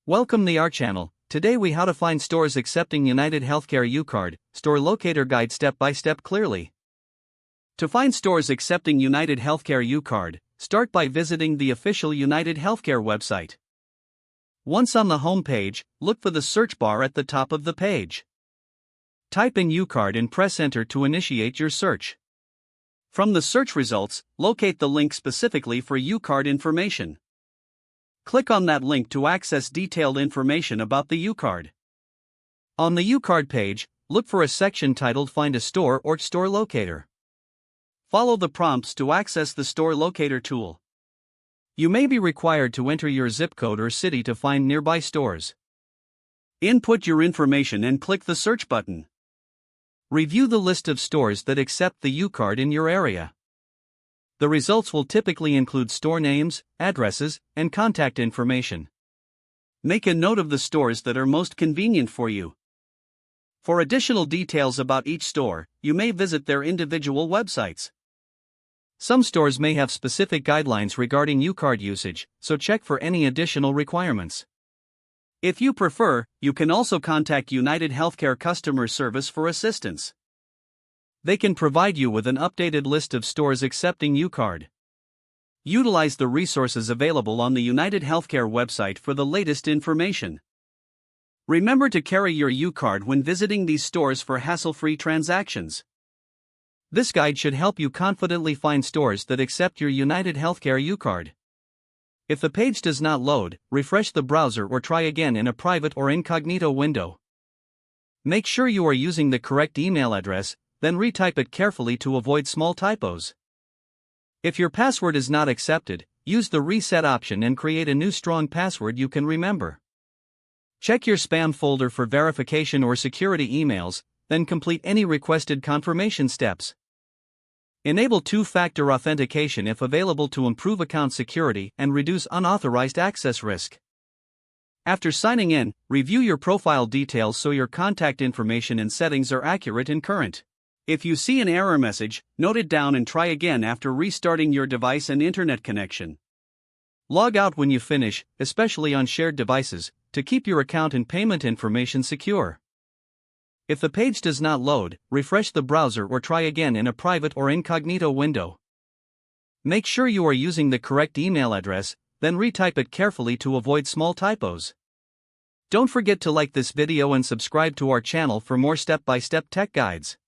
Welcome to our channel. Today we how to find stores accepting UnitedHealthcare UCard, store locator guide step by step clearly. To find stores accepting UnitedHealthcare UCard, start by visiting the official UnitedHealthcare website. Once on the home page, look for the search bar at the top of the page. Type in UCard and press enter to initiate your search. From the search results, locate the link specifically for UCard information. Click on that link to access detailed information about the UCard. On the UCard page, look for a section titled Find a Store or Store Locator. Follow the prompts to access the Store Locator tool. You may be required to enter your zip code or city to find nearby stores. Input your information and click the search button. Review the list of stores that accept the UCard in your area. The results will typically include store names, addresses, and contact information. Make a note of the stores that are most convenient for you. For additional details about each store, you may visit their individual websites. Some stores may have specific guidelines regarding UCard usage, so check for any additional requirements. If you prefer, you can also contact UnitedHealthcare customer service for assistance. They can provide you with an updated list of stores accepting UCard. Utilize the resources available on the UnitedHealthcare website for the latest information. Remember to carry your UCard when visiting these stores for hassle-free transactions. This guide should help you confidently find stores that accept your UnitedHealthcare UCard. If the page does not load, refresh the browser or try again in a private or incognito window. Make sure you are using the correct email address, then retype it carefully to avoid small typos. If your password is not accepted, use the reset option and create a new strong password you can remember. Check your spam folder for verification or security emails, then complete any requested confirmation steps. Enable two-factor authentication if available to improve account security and reduce unauthorized access risk. After signing in, review your profile details so your contact information and settings are accurate and current. If you see an error message, note it down and try again after restarting your device and internet connection. Log out when you finish, especially on shared devices, to keep your account and payment information secure. If the page does not load, refresh the browser or try again in a private or incognito window. Make sure you are using the correct email address, then retype it carefully to avoid small typos. Don't forget to like this video and subscribe to our channel for more step-by-step tech guides.